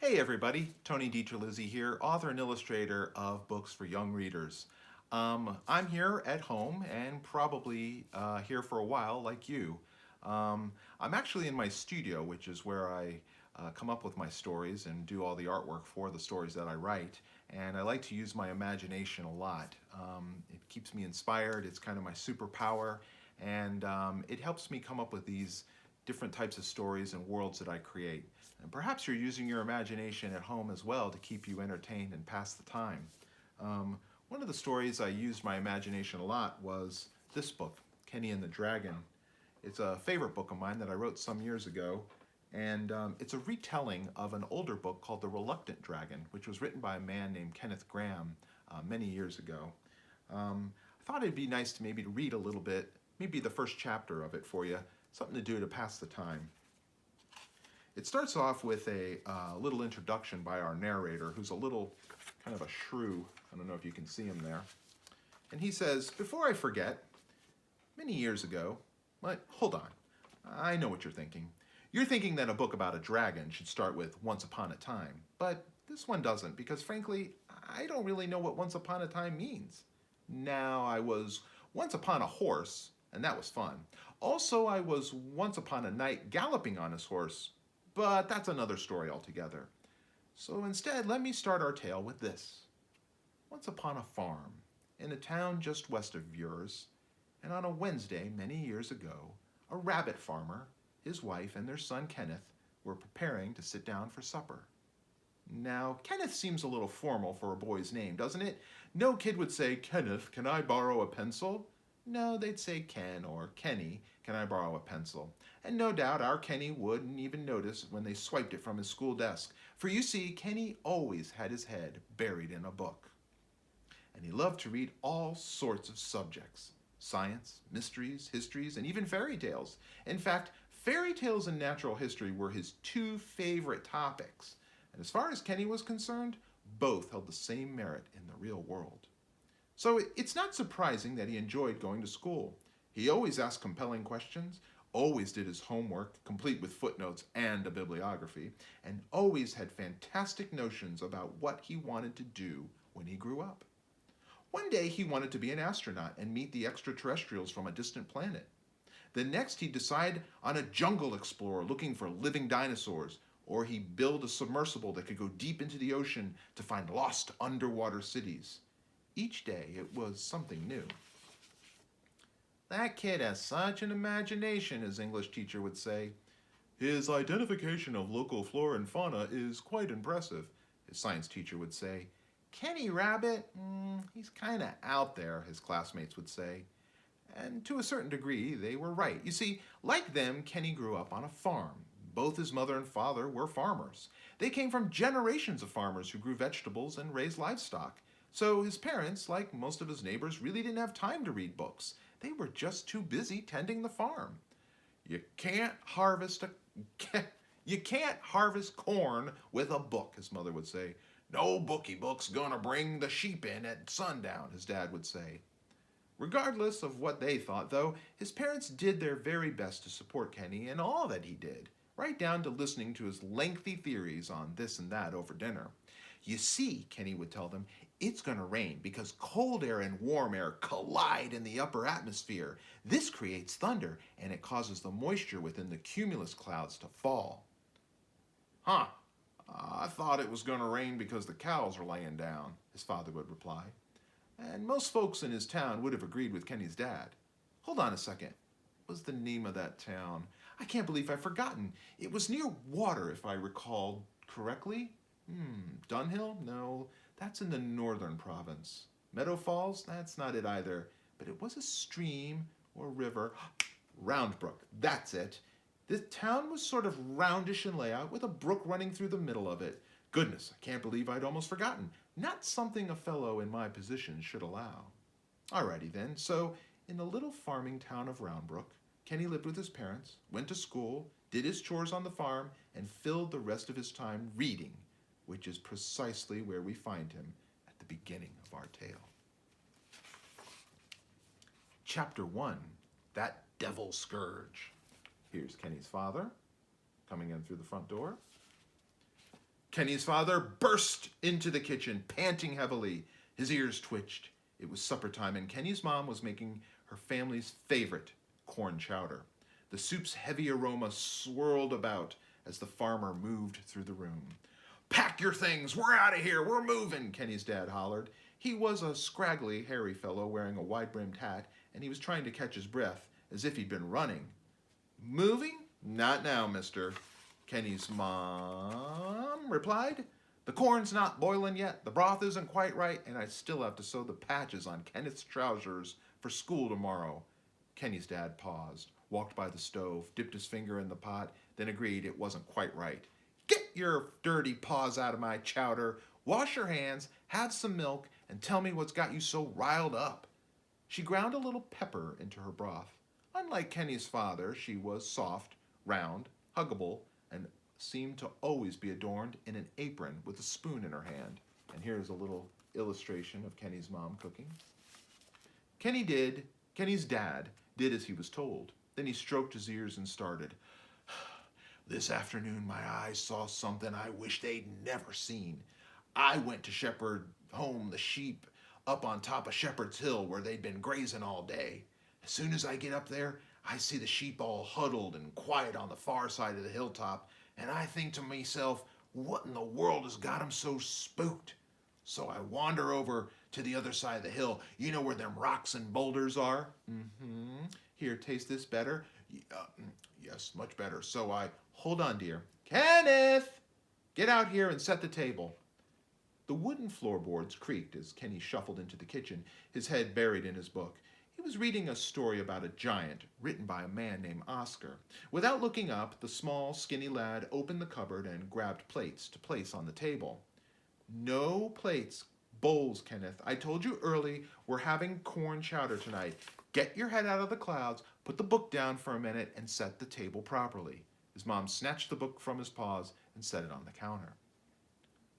Hey everybody, Tony DiTerlizzi here, author and illustrator of books for young readers. I'm here at home and probably here for a while like you. I'm actually in my studio, which is where I come up with my stories and do all the artwork for the stories that I write. And I like to use my imagination a lot. It keeps me inspired, it's kind of my superpower, and it helps me come up with these different types of stories and worlds that I create. And perhaps you're using your imagination at home as well to keep you entertained and pass the time. Um, One of the stories I used my imagination a lot was this book, Kenny and the Dragon. It's a favorite book of mine that I wrote some years ago, and it's a retelling of an older book called The Reluctant Dragon, which was written by a man named Kenneth Grahame many years ago. I thought it'd be nice to maybe read a little bit, maybe the first chapter of it for you, something to do to pass the time. It starts off with a little introduction by our narrator, who's a little kind of a shrew. I don't know if you can see him there. And he says, "Before I forget, many years ago," but hold on, I know what you're thinking. You're thinking that a book about a dragon should start with Once Upon a Time, but this one doesn't, because frankly, I don't really know what Once Upon a Time means. Now, I was once upon a horse, and that was fun. Also, I was once upon a knight galloping on his horse, but that's another story altogether. So instead, let me start our tale with this. Once upon a farm, in a town just west of yours, and on a Wednesday many years ago, a rabbit farmer, his wife, and their son Kenneth were preparing to sit down for supper. Now, Kenneth seems a little formal for a boy's name, doesn't it? No kid would say, "Kenneth, can I borrow a pencil?" No, they'd say Ken or Kenny, "Can I borrow a pencil?" And no doubt our Kenny wouldn't even notice when they swiped it from his school desk. For you see, Kenny always had his head buried in a book. And he loved to read all sorts of subjects: science, mysteries, histories, and even fairy tales. In fact, fairy tales and natural history were his two favorite topics. And as far as Kenny was concerned, both held the same merit in the real world. So it's not surprising that he enjoyed going to school. He always asked compelling questions, always did his homework, complete with footnotes and a bibliography, and always had fantastic notions about what he wanted to do when he grew up. One day he wanted to be an astronaut and meet the extraterrestrials from a distant planet. The next he'd decide on a jungle explorer looking for living dinosaurs, or he'd build a submersible that could go deep into the ocean to find lost underwater cities. Each day it was something new. "That kid has such an imagination," his English teacher would say. "His identification of local flora and fauna is quite impressive," his science teacher would say. "Kenny Rabbit, he's kind of out there," his classmates would say. And to a certain degree, they were right. You see, like them, Kenny grew up on a farm. Both his mother and father were farmers. They came from generations of farmers who grew vegetables and raised livestock. So his parents, like most of his neighbors, really didn't have time to read books. They were just too busy tending the farm. You can't harvest a you can't harvest corn with a book, his mother would say. "No bookie book's gonna bring the sheep in at sundown," his dad would say. Regardless of what they thought, though, his parents did their very best to support Kenny in all that he did, right down to listening to his lengthy theories on this and that over dinner. "You see," Kenny would tell them, "it's going to rain because cold air and warm air collide in the upper atmosphere. This creates thunder, and it causes the moisture within the cumulus clouds to fall." "Huh, I thought it was going to rain because the cows are laying down," his father would reply. And most folks in his town would have agreed with Kenny's dad. Hold on a second. What was the name of that town? I can't believe I've forgotten. It was near water, if I recall correctly. Dunhill? No, that's in the northern province. Meadow Falls? That's not it either. But it was a stream or river. Roundbrook, that's it. This town was sort of roundish in layout with a brook running through the middle of it. Goodness, I can't believe I'd almost forgotten. Not something a fellow in my position should allow. Alrighty then, so in the little farming town of Roundbrook, Kenny lived with his parents, went to school, did his chores on the farm, and filled the rest of his time reading, which is precisely where we find him at the beginning of our tale. Chapter 1, That Devil Scourge. Here's Kenny's father coming in through the front door. Kenny's father burst into the kitchen, panting heavily. His ears twitched. It was supper time, and Kenny's mom was making her family's favorite, corn chowder. The soup's heavy aroma swirled about as the farmer moved through the room. "Pack your things! We're out of here! We're moving!" Kenny's dad hollered. He was a scraggly, hairy fellow wearing a wide-brimmed hat, and he was trying to catch his breath as if he'd been running. "Moving? Not now, mister," Kenny's mom replied. "The corn's not boiling yet, the broth isn't quite right, and I still have to sew the patches on Kenneth's trousers for school tomorrow." Kenny's dad paused, walked by the stove, dipped his finger in the pot, then agreed it wasn't quite right. "Get your dirty paws out of my chowder, wash your hands, have some milk, and tell me what's got you so riled up." She ground a little pepper into her broth. Unlike Kenny's father, she was soft, round, huggable, and seemed to always be adorned in an apron with a spoon in her hand. And here's a little illustration of Kenny's mom cooking. Kenny's dad did as he was told. Then he stroked his ears and started. "This afternoon my eyes saw something I wish they'd never seen. I went to shepherd home the sheep up on top of Shepherd's Hill where they'd been grazing all day. As soon as I get up there, I see the sheep all huddled and quiet on the far side of the hilltop, and I think to myself, what in the world has got 'em so spooked? So I wander over to the other side of the hill. You know where them rocks and boulders are? Mm-hmm. Here, taste this better? Yes, much better. So I, hold on, dear. Kenneth! Get out here and set the table." The wooden floorboards creaked as Kenny shuffled into the kitchen, his head buried in his book. He was reading a story about a giant, written by a man named Oscar. Without looking up, the small, skinny lad opened the cupboard and grabbed plates to place on the table. "No plates, bowls, Kenneth. I told you early we're having corn chowder tonight. Get your head out of the clouds, put the book down for a minute, and set the table properly." His mom snatched the book from his paws and set it on the counter.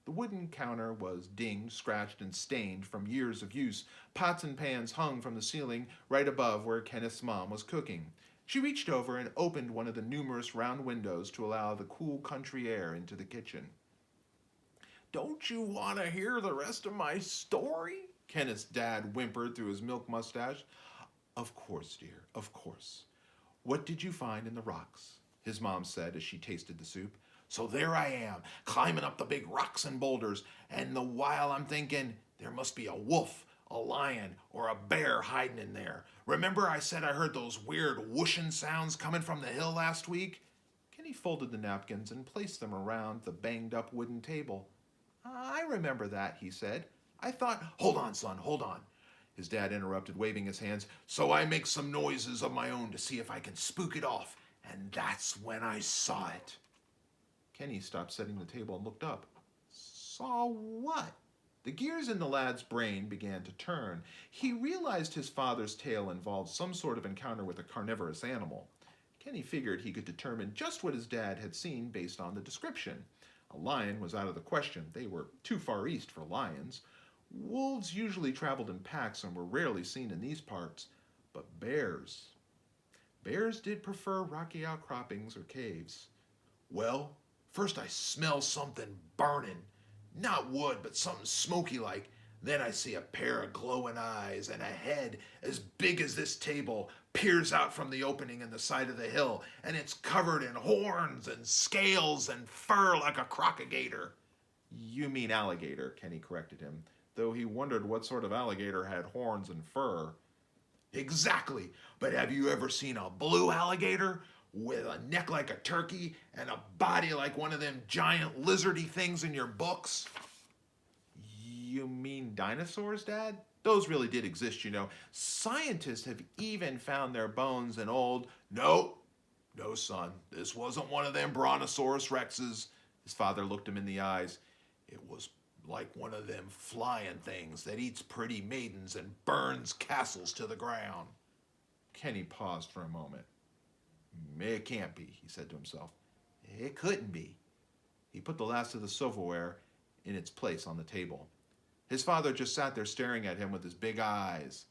The wooden counter was dinged, scratched, and stained from years of use. Pots and pans hung from the ceiling right above where Kenneth's mom was cooking. She reached over and opened one of the numerous round windows to allow the cool country air into the kitchen. "Don't you want to hear the rest of my story?" Kenneth's dad whimpered through his milk mustache. "Of course, dear, of course. What did you find in the rocks?" his mom said as she tasted the soup. "So there I am, climbing up the big rocks and boulders, and the while I'm thinking, there must be a wolf, a lion, or a bear hiding in there. Remember I said I heard those weird whooshing sounds coming from the hill last week?" Kenny folded the napkins and placed them around the banged-up wooden table. "I remember that," he said. "I thought—" "Hold on, son, hold on," his dad interrupted, waving his hands. "So I make some noises of my own to see if I can spook it off, and that's when I saw it." Kenny stopped setting the table and looked up. Saw what? The gears in the lad's brain began to turn. He realized his father's tale involved some sort of encounter with a carnivorous animal. Kenny figured he could determine just what his dad had seen based on the description. A lion was out of the question. They were too far east for lions. Wolves usually traveled in packs and were rarely seen in these parts. But bears did prefer rocky outcroppings or caves. "Well, first I smell something burning. Not wood, but something smoky like. Then I see a pair of glowing eyes and a head as big as this table peers out from the opening in the side of the hill, and it's covered in horns and scales and fur like a crocagator." "You mean alligator," Kenny corrected him, though he wondered what sort of alligator had horns and fur. "Exactly, but have you ever seen a blue alligator? With a neck like a turkey and a body like one of them giant lizardy things in your books?" "You mean dinosaurs, Dad? Those really did exist, you know. Scientists have even found their bones in old—" No, son, this wasn't one of them Brontosaurus Rexes." His father looked him in the eyes. "It was like one of them flying things that eats pretty maidens and burns castles to the ground." Kenny paused for a moment. "It can't be," he said to himself. "It couldn't be." He put the last of the silverware in its place on the table. His father just sat there staring at him with his big eyes.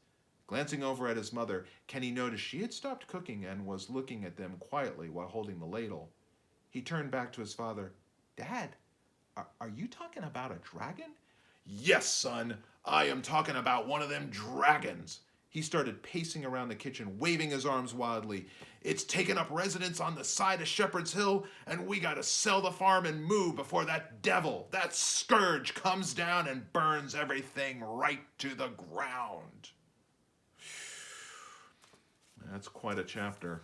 Glancing over at his mother, Kenny noticed she had stopped cooking and was looking at them quietly while holding the ladle. He turned back to his father. "Dad, Are you talking about a dragon? Yes, son. I am talking about one of them dragons. He started pacing around the kitchen, waving his arms wildly. It's taken up residence on the side of Shepherd's Hill, and we gotta sell the farm and move before that devil, that scourge, comes down and burns everything right to the ground. That's quite a chapter.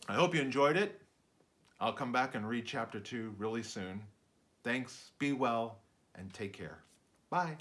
I hope you enjoyed it. I'll come back and read chapter 2 really soon. Thanks, be well, and take care. Bye.